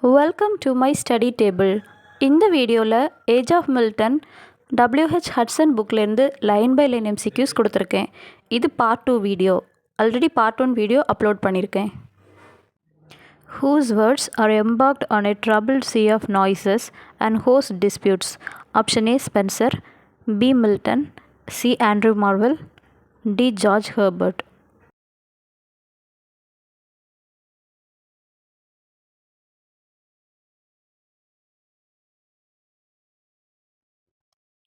Welcome to my study table. இந்த வீடியோவில் age of Milton WH Hudson புக்லேருந்து line by line MCQs கொடுத்துருக்கேன். இது part 2 video. Already part 1 video upload பண்ணியிருக்கேன். Whose words are embarked on a troubled sea of noises and host disputes? Option A. Spencer, B. Milton, C. Andrew Marvell, D. George Herbert.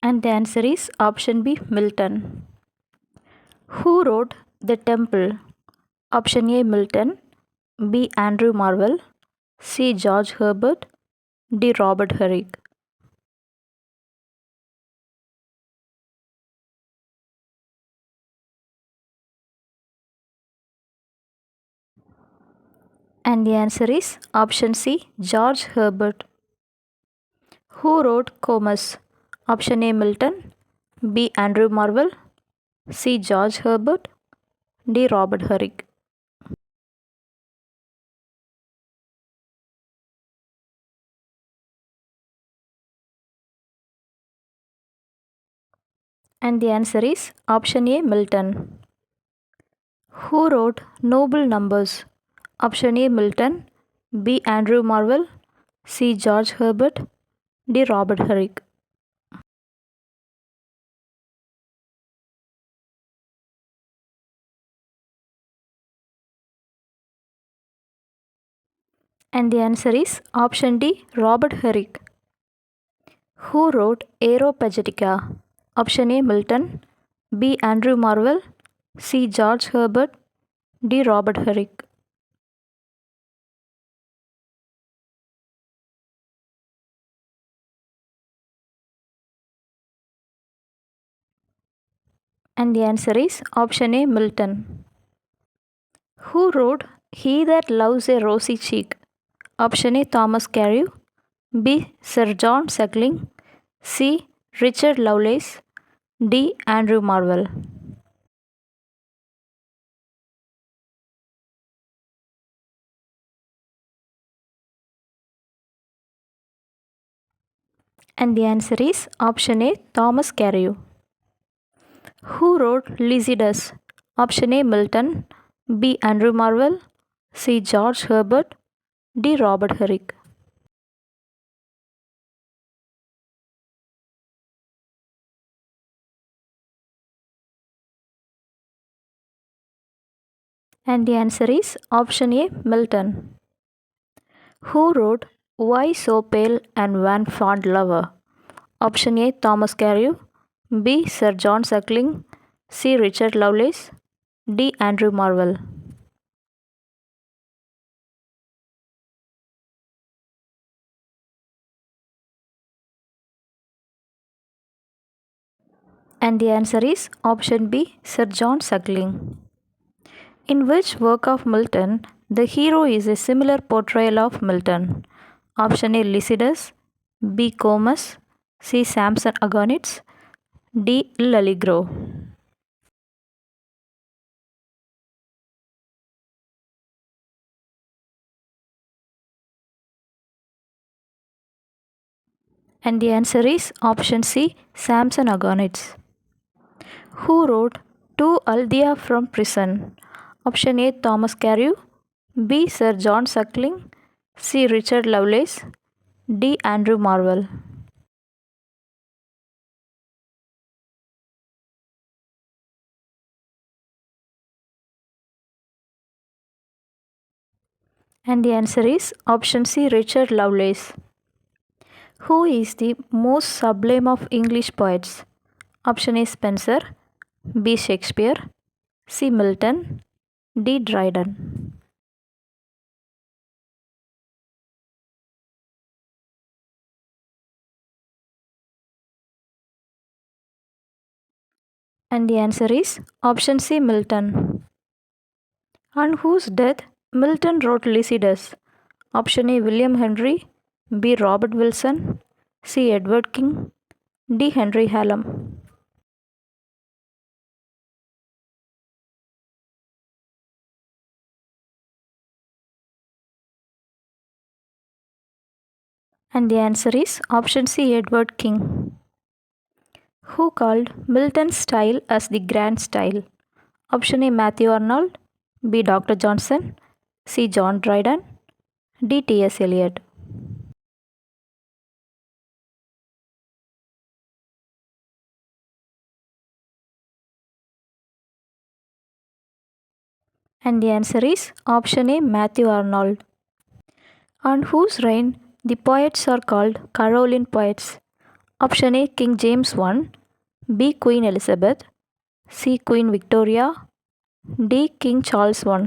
And the answer is option B. Milton. Who wrote The Temple? Option A. Milton, B. Andrew Marvell, C. George Herbert, D. Robert Herrick. And the answer is option C. George Herbert. Who wrote Comus? Option A. Milton, B. Andrew Marvell, C. George Herbert, D. Robert Herrick. And the answer is option A. Milton. Who wrote Noble Numbers? Option A. Milton, B. Andrew Marvell, C. George Herbert, D. Robert Herrick. And the answer is option D. Robert Herrick. Who wrote Aeropagitica? Option A. Milton, B. Andrew Marvell, C. George Herbert, D. Robert Herrick. And the answer is option A. Milton. Who wrote He That Loves a Rosy Cheek? Option A. Thomas Carew, B. Sir John Suckling, C. Richard Lovelace, D. Andrew Marvell. And the answer is option A. Thomas Carew. Who wrote Lycidas? Option A. Milton, B. Andrew Marvell, C. George Herbert, D. Robert Herrick. And the answer is option A. Milton. Who wrote Why So Pale and Van Fond Lover? Option A. Thomas Carew, B. Sir John Suckling, C. Richard Lovelace, D. Andrew Marvell. And the answer is option B. Sir John Suckling. In which work of Milton the hero is a similar portrayal of Milton? Option A. Lycidas, B. Comus, C. Samson Agonistes, D. L'Allegro. And the answer is option C. Samson Agonistes. Who wrote To Althea from Prison? Option A. Thomas Carew, B. Sir John Suckling, C. Richard Lovelace, D. Andrew Marvell. And the answer is option C. Richard Lovelace. Who is the most sublime of English poets? Option A. Spencer, B. Shakespeare, C. Milton, D. Dryden. And the answer is option C. Milton. On whose death Milton wrote Lycidas? Option A. William Henry, B. Robert Wilson, C. Edward King, D. Henry Hallam. And the answer is option C, Edward King. Who called Milton's style as the grand style? Option A, Matthew Arnold. B, Dr. Johnson. C, John Dryden. D, T.S. Eliot. And the answer is option A, Matthew Arnold. On whose reign the poets are called Caroline poets? Option A, King James I. B, Queen Elizabeth. C, Queen Victoria. D, King Charles I.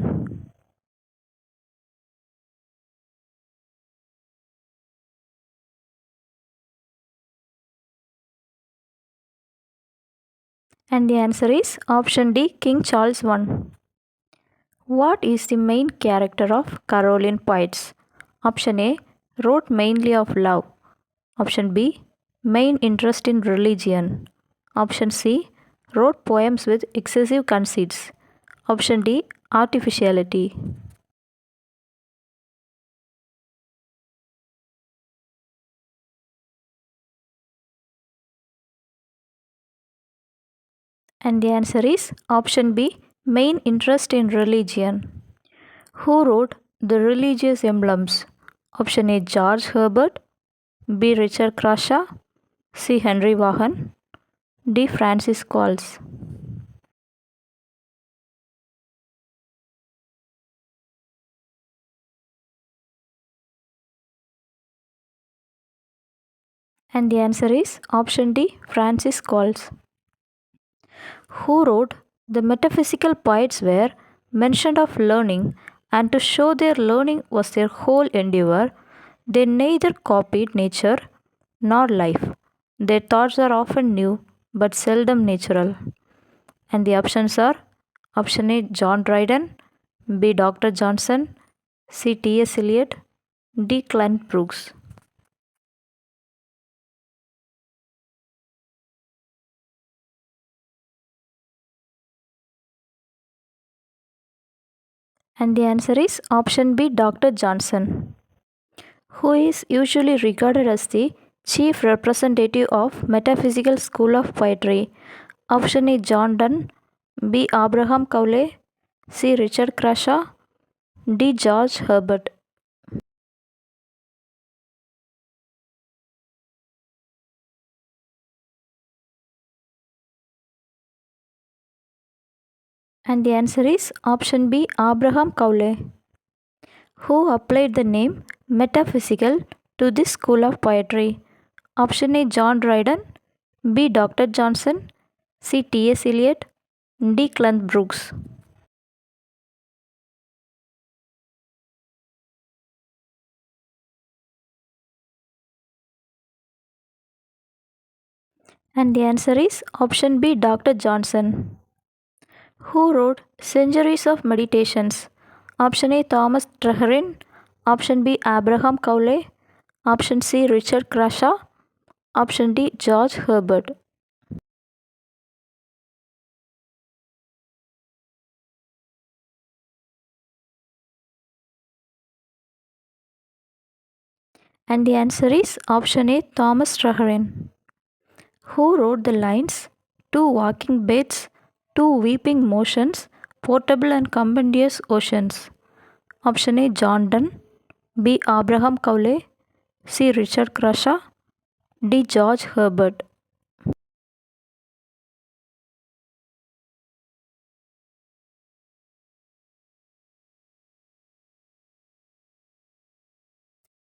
And the answer is option D, King Charles I. What is the main character of Caroline poets? Option A, wrote mainly of love. Option B, main interest in religion. Option C, wrote poems with excessive conceits. Option D, artificiality. And the answer is option B, main interest in religion. Who wrote the religious emblems? Option A, George Herbert. B, Richard Crashaw. C, Henry Vaughan. D, Francis Calls. And the answer is option D, Francis Calls. Who wrote the metaphysical poets were mentioned of learning, and to show their learning was their whole endeavor, they neither copied nature nor life. Their thoughts are often new but seldom natural. And the options are option A, John Dryden. B, Dr. Johnson. C, T.S. Eliot. D, Clint Brooks. And the answer is option B, Dr. Johnson, who is usually regarded as the chief representative of metaphysical school of poetry. Option A, John Donne. B, Abraham Cowley. C, Richard Crashaw. D, George Herbert. And the answer is option B, Abraham Cowley, who applied the name metaphysical to this school of poetry. Option A, John Dryden. B, Dr. Johnson. C, T.S. Eliot. D, Clint Brooks. And the answer is option B, Dr. Johnson, who wrote Centuries of Meditations. Option A, Thomas Traherne. Option B, Abraham Cowley. Option C, Richard Crashaw. Option D, George Herbert. And the answer is option A, Thomas Traherne, who wrote the lines two walking beds, two weeping motions, portable and compendious oceans. Option A, John Donne. B, Abraham Cowley. C, Richard Crashaw. D, George Herbert.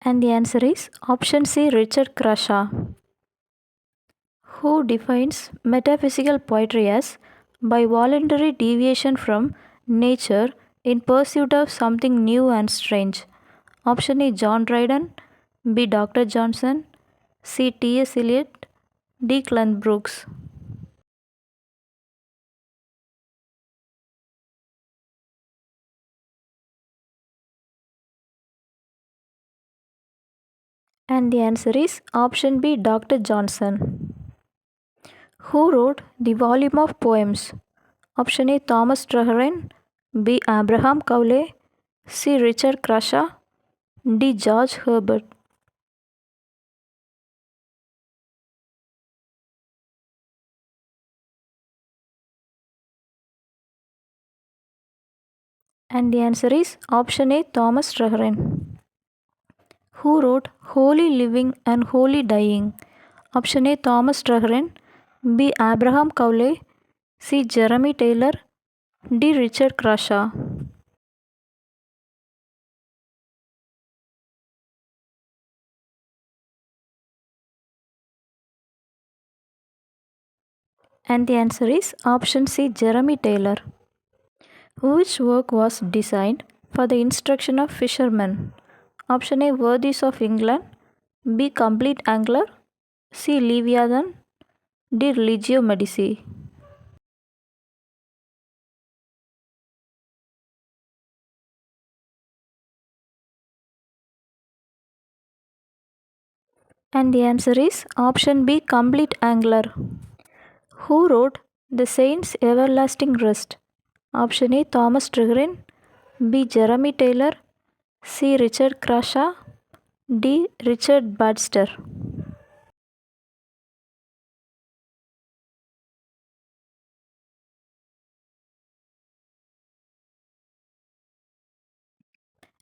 And the answer is option C, Richard Crashaw, who defines metaphysical poetry as by voluntary deviation from nature in pursuit of something new and strange. Option A, John Dryden. B, Dr. Johnson. C, T.S. Eliot. D, Clint Brooks. And the answer is option B, Dr. Johnson, who wrote the volume of poems. Option A, Thomas Traherne. B, Abraham Cowley. C, Richard Crashaw. D, George Herbert. And the answer is option A, Thomas Traherne. Who wrote Holy Living and Holy Dying? Option A, Thomas Traherne. B, Abraham Cowley. C, Jeremy Taylor. D, Richard Crashaw. And the answer is option C, Jeremy Taylor. Which work was designed for the instruction of fishermen? Option A, Worthies of England. B, Complete Angler. C, Leviathan. D, Religio Medici. And the answer is option B, Complete Angler. Who wrote The Saints' Everlasting Rest? Option A, Thomas Traherne. B, Jeremy Taylor. C, Richard Crashaw. D, Richard Baxter.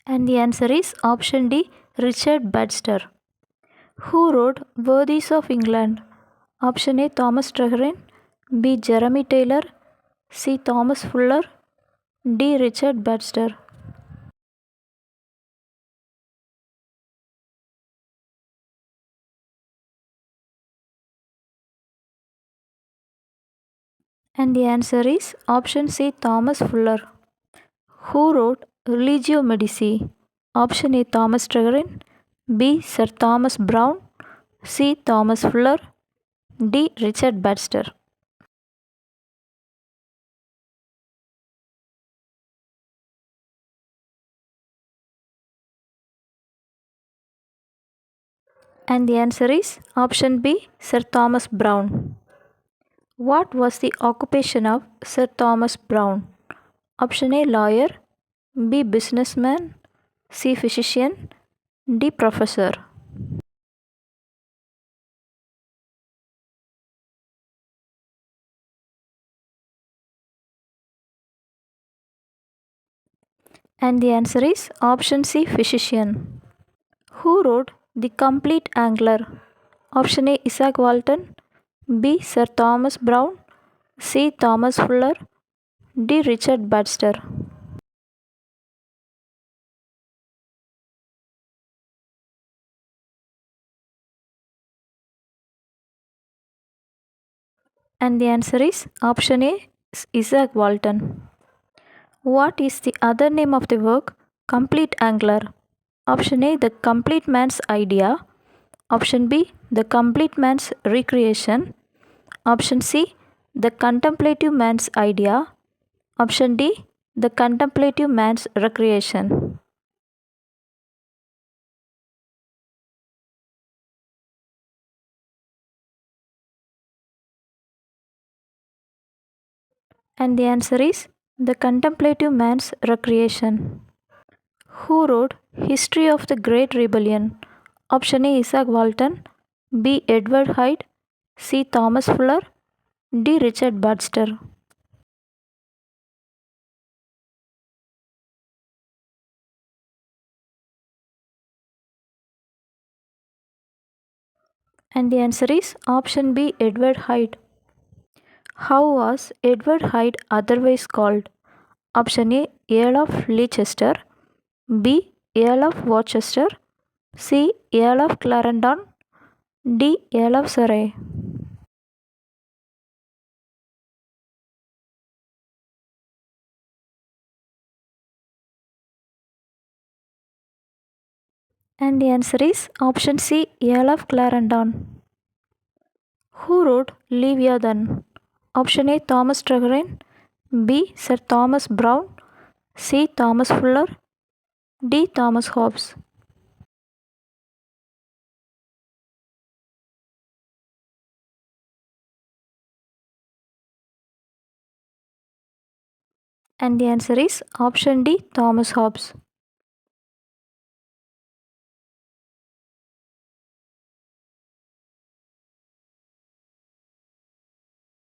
And the answer is option D, Richard Baxter. Who wrote Worthies of England? Option A, Thomas Traherne. B, Jeremy Taylor. C, Thomas Fuller. D, Richard Baxter. And the answer is option C, Thomas Fuller. Who wrote Religio Medici? Option A, Thomas Traherne. B, Sir Thomas Browne. C, Thomas Fuller. D, Richard Baxter. And the answer is option B, Sir Thomas Browne. What was the occupation of Sir Thomas Browne? Option A, lawyer. B, businessman. C, physician. D, professor. And the answer is option C, physician. Who wrote The Complete Angler? Option A, Isaac Walton. B, Sir Thomas Browne. C, Thomas Fuller. D, Richard Baxter. And the answer is option A, Isaac Walton. What is the other name of the work Complete Angler? Option A, The Complete Man's Idea. Option B, The Complete Man's Recreation. Option C, The Contemplative Man's Idea. Option D, The Contemplative Man's Recreation. And the answer is The Contemplative Man's Recreation. Who wrote History of the Great Rebellion? Option A, Isaac Walton. B, Edward Hyde. C, Thomas Fuller. D, Richard Baxter. And the answer is option B, Edward Hyde. How was Edward Hyde otherwise called? Option A, Earl of Leicester. B, Earl of Worcester. C, Earl of Clarendon. D, Earl of Surrey. And the answer is option C, Earl of Clarendon. Who wrote Leviathan? Option A, Thomas Traherne. B, Sir Thomas Browne. C, Thomas Fuller. D, Thomas Hobbes. And the answer is option D, Thomas Hobbes.